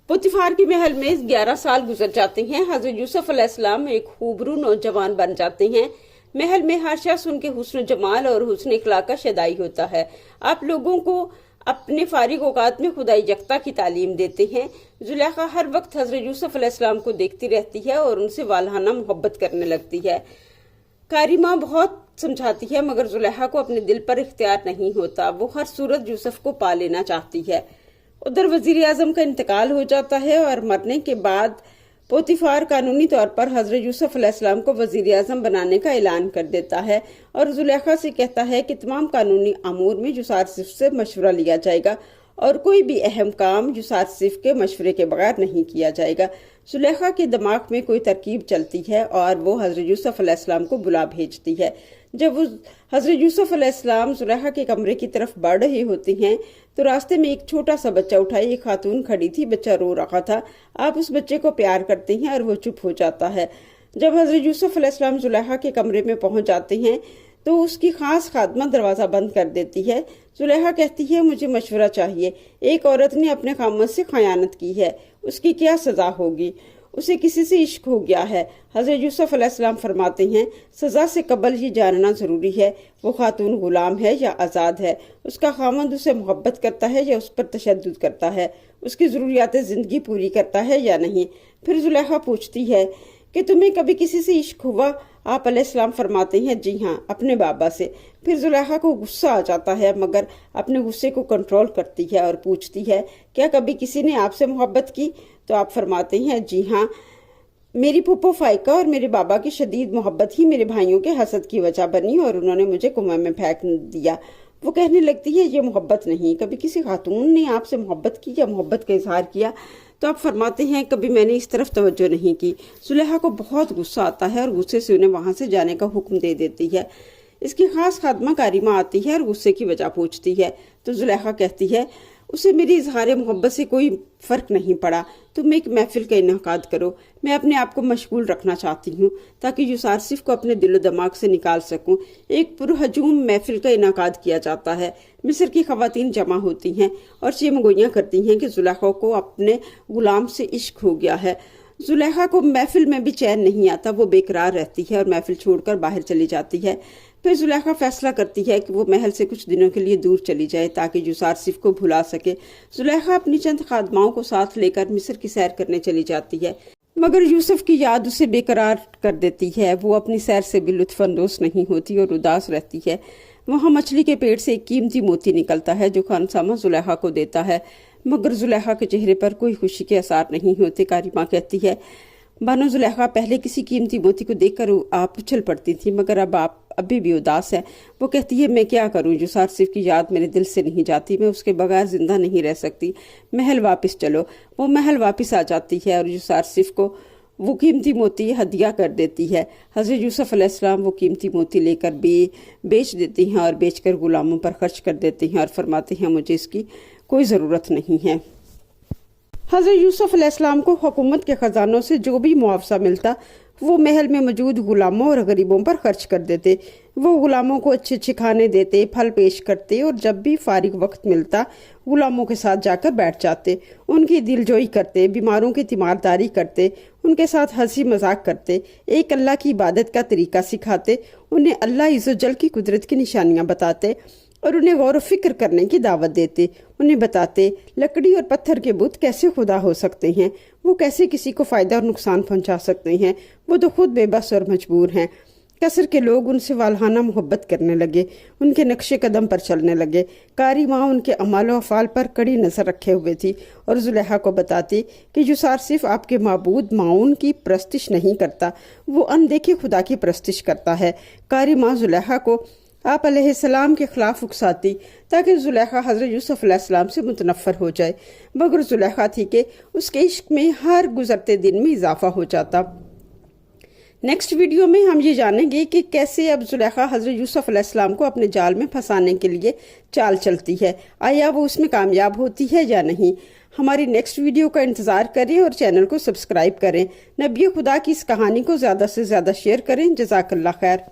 पुतिफार के महल में 11 साल गुजर जाते हैं। हजरत यूसुफ अलैहिस्सलाम एक खूबरू नौजवान बन जाते हैं। महल में हर शख्स उनके हुस्न जमाल और हुस्न इखलाक का शदाई होता है। आप लोगों को अपने फारिग औकात में खुदाई यकता की तालीम देते हैं। जुलेखा हर वक्त हजरत यूसुफ अलैहिस्सलाम को देखती रहती है और उनसे वालहाना मोहब्बत करने लगती है। कारिमा बहुत समझाती है मगर जुलेखा को अपने दिल पर इख्तियार नहीं होता। वो हर सूरत यूसुफ को पा लेना चाहती है। उधर वजीर आजम का इंतकाल हो जाता है और मरने के बाद पोतीफार कानूनी तौर पर हजरत यूसुफ अलैहिस्सलाम को वजीर आजम बनाने का ऐलान कर देता है और जुलेखा से कहता है कि तमाम कानूनी अमूर में युसारसिफ से मशवरा लिया जाएगा और कोई भी अहम काम युसारसिफ के मशवरे के बगैर नहीं किया जाएगा। जुलेखा के दिमाग में कोई तरकीब चलती है और वो हजरत यूसुफ अलैहिस्सलाम को बुला भेजती है। जब वो हजरत यूसुफ अलैहिस्सलाम जुलेखा के कमरे की तरफ बढ़ रहे होते हैं तो रास्ते में एक छोटा सा बच्चा उठाई एक खातून खड़ी थी। बच्चा रो रहा था। आप उस बच्चे को प्यार करते हैं और वो चुप हो जाता है। जब हजरत यूसुफ अलैहिस्सलाम जुलेखा के कमरे में पहुंच जाते हैं तो उसकी खास खादमा दरवाजा बंद कर देती है। जुलेखा कहती है, मुझे मशवरा चाहिए। एक औरत ने अपने खामद से खयानत की है, उसकी क्या सजा होगी? उसे किसी से इश्क हो गया है। हजरत यूसुफ अलैहिस्सलाम फरमाते हैं, सजा से कबल ही जानना जरूरी है वो खातून गुलाम है या आज़ाद है, उसका खामद उसे मोहब्बत करता है या उस पर तशद्दुद करता है, उसकी ज़रूरियात ज़िंदगी पूरी करता है या नहीं। फिर जुलेखा पूछती है कि तुम्हें कभी किसी से इश्क हुआ? आप अलैहिस्सलाम फरमाते हैं, जी हाँ, अपने बाबा से। फिर जुलेखा को गुस्सा आ जाता है मगर अपने गुस्से को कंट्रोल करती है और पूछती है, क्या कभी किसी ने आपसे मोहब्बत की? तो आप फरमाते हैं, जी हाँ, मेरी फूफो फाइका और मेरे बाबा की शदीद मोहब्बत ही मेरे भाइयों के हसद की वजह बनी और उन्होंने मुझे कुएं में फेंक दिया। वो कहने लगती है, ये मोहब्बत नहीं, कभी किसी खातून ने आपसे मोहब्बत की या मोहब्बत का इजहार किया? तो आप फरमाते हैं, कभी मैंने इस तरफ तवज्जो नहीं की। जुलेखा को बहुत गुस्सा आता है और गुस्से से उन्हें वहां से जाने का हुक्म दे देती है। इसकी खास खादमा कारिमा आती है और गुस्से की वजह पूछती है। तो जुलेखा कहती है, उसे मेरी इजहार मोहब्बत से कोई फर्क नहीं पड़ा। तुम एक महफिल का इनेकाद करो, मैं अपने आप को मशगूल रखना चाहती हूँ ताकि युसारसिफ को अपने दिलो दिमाग से निकाल सकूं। एक पुरहजूम महफिल का इनेकाद किया जाता है। मिस्र की खवातीन जमा होती हैं और चेमगोइयाँ करती हैं कि जुलेखा को अपने गुलाम से इश्क हो गया है। जुलेखा को महफिल में भी चैन नहीं आता। वो बेकरार रहती है और महफिल छोड़कर बाहर चली जाती है। फिर जुलेखा फैसला करती है कि वो महल से कुछ दिनों के लिए दूर चली जाए ताकि युसारसिफ को भुला सके। जुलेखा अपनी चंद खादमाओं को साथ लेकर मिस्र की सैर करने चली जाती है मगर यूसुफ की याद उसे बेकरार कर देती है। वो अपनी सैर से भी लुत्फानंदोज नहीं होती और उदास रहती है। वहाँ मछली के पेट से एक कीमती मोती निकलता है जो खानसामा जुलेखा को देता है मगर जुलेखा के चेहरे पर कोई खुशी के आसार नहीं होते। कारिमा कहती है, बानो जुलेखा पहले किसी कीमती मोती को देखकर आप उछल पड़ती थी मगर अब आप अभी भी उदास है। वो कहती है, मैं क्या करूं, युसारसिफ की याद मेरे दिल से नहीं जाती, मैं उसके बगैर जिंदा नहीं रह सकती। महल वापस चलो। वो महल वापस आ जाती है और युसारसिफ को वो कीमती मोती हदिया कर देती है। हजरत यूसुफ अलैहिस्सलाम वो कीमती मोती लेकर बेच देती हैं और बेचकर गुलामों पर खर्च कर देती हैं और फरमाते हैं, मुझे इसकी कोई ज़रूरत नहीं है। हजरत यूसुफ अलैहिस्सलाम को हुकूमत के खजानों से जो भी मुआवजा मिलता वो महल में मौजूद गुलामों और गरीबों पर खर्च कर देते। वो गुलामों को अच्छे अच्छे खाने देते, फल पेश करते और जब भी फारिग वक्त मिलता गुलामों के साथ जाकर बैठ जाते, उनकी दिलजोई करते, बीमारों की तीमारदारी करते, उनके साथ हंसी मजाक करते, एक अल्लाह की इबादत का तरीका सिखाते, उन्हें अल्लाह इज़्ज़तजल की कुदरत की निशानियाँ बताते और उन्हें गौर फिक्र करने की दावत देते। उन्हें बताते लकड़ी और पत्थर के बुत कैसे खुदा हो सकते हैं, वो कैसे किसी को फ़ायदा और नुकसान पहुंचा सकते हैं, वो तो खुद बेबस और मजबूर हैं। कसर के लोग उनसे वालहाना मोहब्बत करने लगे, उनके नक्शे कदम पर चलने लगे। कारी माँ उनके अमाल व अफ़ाल पर कड़ी नज़र रखे हुए थी और जुलेखा को बताती कि युसारसिफ आपके माबूद माउन की प्रस्तिश नहीं करता, वो अनदेखे खुदा की प्रस्तिश करता है। कारी माँ जुलेखा को आप अलैहिस्सलाम के खिलाफ उकसाती ताकि जुलेखा हजरत यूसुफ अलैहिस्सलाम से मुतनफ़र हो जाए मगर जुलेखा थी कि उसके इश्क में हर गुजरते दिन में इजाफा हो जाता। नेक्स्ट वीडियो में हम ये जानेंगे कि कैसे अब जुलेखा हजरत यूसुफ अलैहिस्सलाम को अपने जाल में फंसाने के लिए चाल चलती है। आया वो उसमें कामयाब होती है या नहीं। हमारी नेक्स्ट वीडियो का इंतज़ार करें और चैनल को सब्सक्राइब करें। नबी खुदा की इस कहानी को ज़्यादा से ज़्यादा शेयर करें। जज़ाकल्लाह खैर।